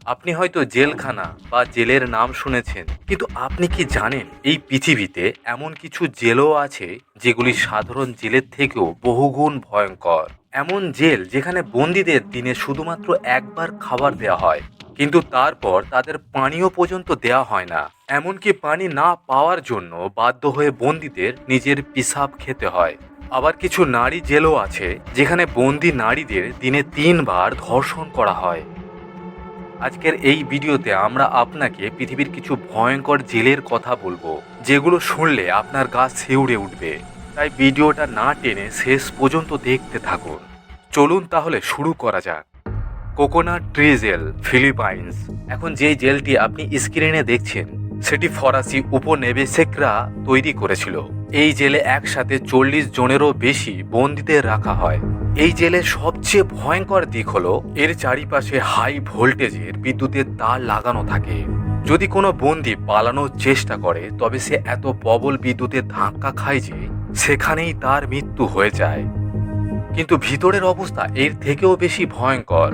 আপনি হয়তো জেলখানা বা জেলের নাম শুনেছেন, কিন্তু আপনি কি জানেন এই পৃথিবীতে এমন কিছু জেলও আছে যেগুলি সাধারণ জেলের থেকেও বহুগুণ ভয়ঙ্কর। এমন জেল যেখানে বন্দীদের দিনে শুধুমাত্র একবার খাবার দেওয়া হয়, কিন্তু তারপর তাদের পানীয় পর্যন্ত দেওয়া হয় না। এমনকি পানি না পাওয়ার জন্য বাধ্য হয়ে বন্দীদের নিজের পিসাব খেতে হয়। আবার কিছু নারী জেলও আছে যেখানে বন্দী নারীদের দিনে 3 বার ধর্ষণ করা হয়। আজকের এই ভিডিওতে আমরা আপনাকে পৃথিবীর কিছু ভয়ঙ্কর জেলের কথা বলবো, যেগুলো শুনলে আপনার গা শিউরে উঠবে। তাই ভিডিওটা না টেনে শেষ পর্যন্ত দেখতে থাকুন। চলুন তাহলে শুরু করা যাক। Coconut tree jail, Philippines. এখন যে জেলটি আপনি স্ক্রিনে দেখছেন সেটি ফরাসি উপনিবেশিকরা তৈরি করেছিল। এই জেলে একসাথে 40 জনেরও বেশি বন্দীদের রাখা হয়। এই জেলের সবচেয়ে ভয়ঙ্কর দিক হলো এর চারিপাশে হাই ভোল্টেজের বিদ্যুতের তার লাগানো থাকে। যদি কোনো বন্দী পালানোর চেষ্টা করে তবে সে এত প্রবল বিদ্যুতের ধাক্কা খায় যে সেখানেই তার মৃত্যু হয়ে যায়। কিন্তু ভিতরের অবস্থা এর থেকেও বেশি ভয়ঙ্কর।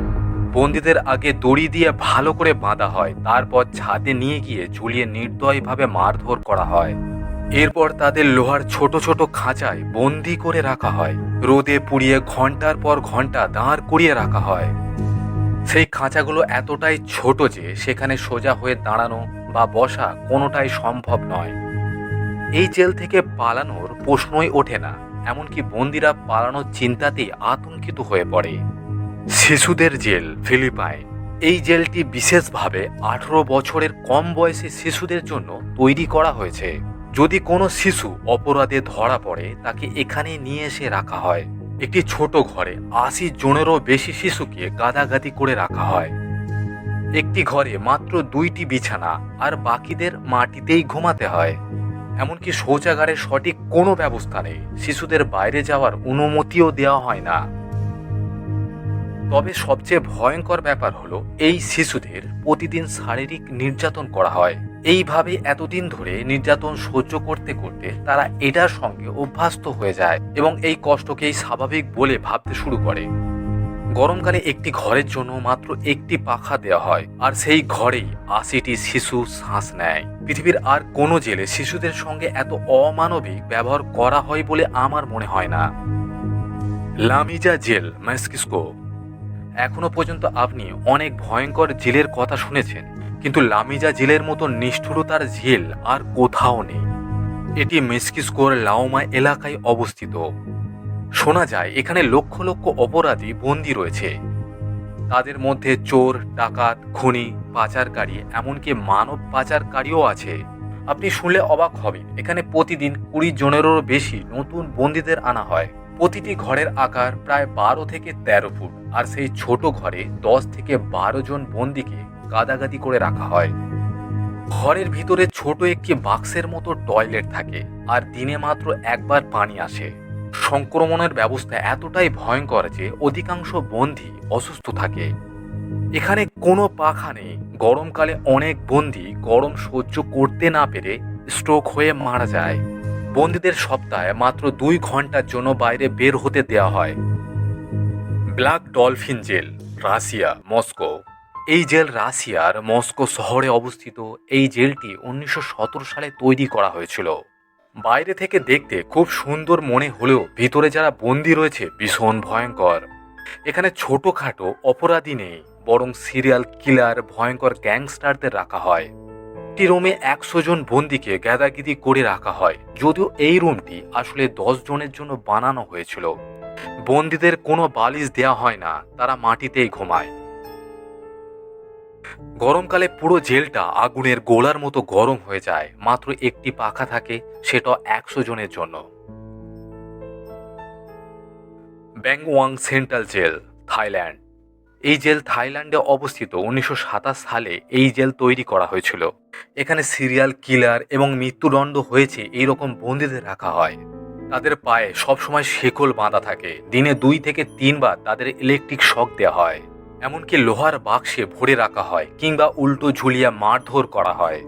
বন্দীদের আগে দড়ি দিয়ে ভালো করে বাঁধা হয়, তারপর ছাদে নিয়ে গিয়ে ঝুলিয়ে নির্দয়ভাবে মারধর করা হয়। এরপর তাদের লোহার ছোট ছোট খাঁচায় বন্দি করে রাখা হয়। রোদে পুড়িয়ে ঘন্টার পর ঘন্টা দাঁড় করিয়ে রাখা হয়। সেই খাঁচাগুলো এতটাই ছোট যে সেখানে সোজা হয়ে দাঁড়ানো বা বসা কোনোটাই সম্ভব নয়। এই জেল থেকে পালানোর প্রশ্নই ওঠে না। এমনকি বন্দীরা পালানোর চিন্তাতেই আতঙ্কিত হয়ে পড়ে। শিশুদের জেল, ফিলিপাইন। এই জেলটি বিশেষভাবে 18 বছরের কম বয়সী শিশুদের জন্য তৈরি করা হয়েছে। যদি কোনো শিশু অপরাধে ধরা পড়ে তাকে এখানে নিয়ে এসে রাখা হয়। একটি ছোট ঘরে 80 জনেরও বেশি শিশুকে গাদাগাদি করে রাখা হয়। একটি ঘরে মাত্র 2টি বিছানা, আর বাকিদের মাটিতেই ঘুমাতে হয়। এমনকি শৌচাগারের সঠিক কোনো ব্যবস্থা নেই। শিশুদের বাইরে যাওয়ার অনুমতিও দেওয়া হয় না। তবে সবচেয়ে ভয়ঙ্কর ব্যাপার হলো এই শিশুদের প্রতিদিন শারীরিক নির্যাতন করা হয়। এইভাবে এতদিন ধরে নির্যাতন সহ্য করতে করতে তারা এটার সঙ্গে অভ্যস্ত হয়ে যায় এবং এই কষ্টকেই স্বাভাবিক বলে ভাবতে শুরু করে। গরমকালে একটি ঘরের জন্য মাত্র একটি পাখা দেওয়া হয়, আর সেই ঘরেই 80টি শিশু শ্বাস নেয়। পৃথিবীর আর কোনো জেলে শিশুদের সঙ্গে এত অমানবিক ব্যবহার করা হয় বলে আমার মনে হয় না। লামিজা জেল, মেক্সিকো। এখনো পর্যন্ত আপনি অনেক ভয়ঙ্কর জেলের কথা শুনেছেন, কিন্তু লামিজা জেলের মতো নিষ্ঠুরতার জেল আর কোথাও নেই। এটি মেক্সিকোর লাউমা এলাকায় অবস্থিত। শোনা যায় এখানে লক্ষ লক্ষ অপরাধী বন্দী রয়েছে। তাদের মধ্যে চোর, ডাকাত, খুনি, পাচারকারী, এমনকি মানব পাচারকারীও আছে। আপনি শুনলে অবাক হবেন, এখানে প্রতিদিন 20 জনেরও বেশি নতুন বন্দীদের আনা হয়। প্রতিটি ঘরের আকার প্রায় 12 থেকে 13 ফুট, আর সেই ছোট ঘরে 10 থেকে 12 জন বন্দীকে গাদাগাদি করে রাখা হয়। ঘরের ভিতরে ছোট একটি বাক্সের মতো টয়লেট থাকে, আর দিনে মাত্র একবার পানি আসে। সংক্রমণের ব্যবস্থা এতটাই ভয়ঙ্কর যে অধিকাংশ বন্দী অসুস্থ থাকে। এখানে কোনো পাখা নেই। গরমকালে অনেক বন্দী গরম সহ্য করতে না পেরে স্ট্রোক হয়ে মারা যায়। বন্দীদের সপ্তাহে মাত্র 2 ঘন্টার জন্য বাইরে বের হতে দেওয়া হয়। Black dolphin jail, Russia, Moscow. এই জেল রাশিয়ার মস্কো শহরে অবস্থিত। এই জেলটি 1917 সালে তৈরি করা হয়েছিল। বাইরে থেকে দেখতে খুব সুন্দর মনে হলেও ভিতরে যারা বন্দী রয়েছে ভীষণ ভয়ঙ্কর। এখানে ছোটখাটো অপরাধী নেই, বরং সিরিয়াল কিলার, ভয়ঙ্কর গ্যাংস্টারদের রাখা হয়। একটি রুমে 100 জন বন্দীকে গ্যাদাগিদি করে রাখা হয়, যদিও এই রুমটি আসলে 10 জনের জন্য বানানো হয়েছিল। বন্দীদের কোনো বালিশ দেওয়া হয় না, তারা মাটিতেই ঘুমায়। গরমকালে পুরো জেলটা আগুনের গোলার মতো গরম হয়ে যায়। মাত্র একটি পাখা থাকে, সেটা 100 জনের জন্য। ব্যাংওয়াং সেন্ট্রাল জেল, থাইল্যান্ড। এই জেল থাইল্যান্ডে অবস্থিত। 1927 সালে এই জেল তৈরি করা হয়েছিল। এখানে সিরিয়াল কিলার এবং মৃত্যুদণ্ড হয়েছে এইরকম বন্দীদের রাখা হয়। তাদের পায়ে সবসময় শেকল বাঁধা থাকে। দিনে 2 থেকে 3 বার তাদের ইলেকট্রিক শক দেওয়া হয়। এমনকি লোহার বাক্সে ভরে রাখা হয় কিংবা উল্টো ঝুলিয়ে মারধর করা হয়।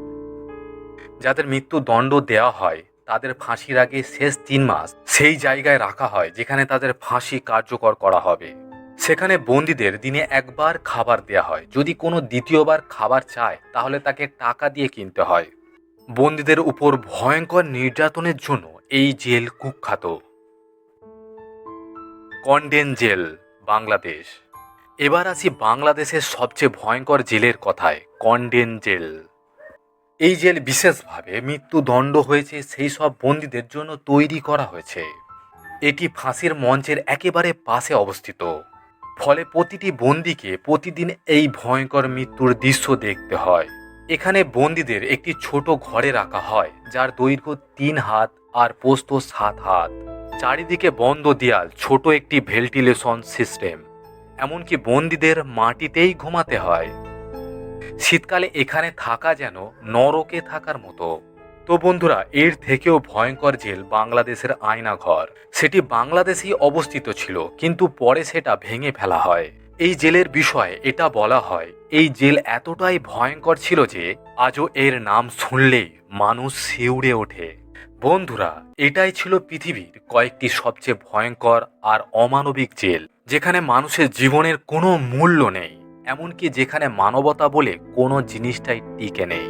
যাদের মৃত্যুদণ্ড দেওয়া হয় তাদের ফাঁসির আগে শেষ 3 মাস সেই জায়গায় রাখা হয় যেখানে তাদের ফাঁসি কার্যকর করা হবে। সেখানে বন্দীদের দিনে একবার খাবার দেয়া হয়, যদি কোনো দ্বিতীয়বার খাবার চায় তাহলে তাকে টাকা দিয়ে কিনতে হয়। বন্দীদের উপর ভয়ঙ্কর নির্যাতনের জন্য এই জেল কুখ্যাত। কন্ডেন জেল, বাংলাদেশ। এবার আসি বাংলাদেশের সবচেয়ে ভয়ঙ্কর জেলের কথায়, কন্ডেন জেল। এই জেল বিশেষভাবে মৃত্যুদণ্ড হয়েছে সেই সব বন্দীদের জন্য তৈরি করা হয়েছে। এটি ফাঁসির মঞ্চের একেবারে পাশে অবস্থিত, ফলে প্রতিটি বন্দীকে প্রতিদিন এই ভয়ঙ্কর মৃত্যুর দৃশ্য দেখতে হয়। এখানে বন্দীদের একটি ছোট ঘরে রাখা হয়, যার দৈর্ঘ্য 3 হাত আর প্রস্থ 7 হাত। চারিদিকে বন্ধ দেয়াল, ছোট একটি ভেন্টিলেশন সিস্টেম, এমনকি বন্দীদের মাটিতেই ঘুমাতে হয়। শীতকালে এখানে থাকা যেন নরকে থাকার মতো। তো বন্ধুরা, এর থেকেও ভয়ঙ্কর জেল বাংলাদেশের আয়নাঘর। সেটি বাংলাদেশেই অবস্থিত ছিল, কিন্তু পরে সেটা ভেঙে ফেলা হয়। এই জেলের বিষয়ে এটা বলা হয়, এই জেল এতটাই ভয়ঙ্কর ছিল যে আজও এর নাম শুনলেই মানুষ শিউরে ওঠে। বন্ধুরা, এটাই ছিল পৃথিবীর কয়েকটি সবচেয়ে ভয়ঙ্কর আর অমানবিক জেল, যেখানে মানুষের জীবনের কোনো মূল্য নেই, এমনকি যেখানে মানবতা বলে কোনো জিনিসটাই টিকে নেই।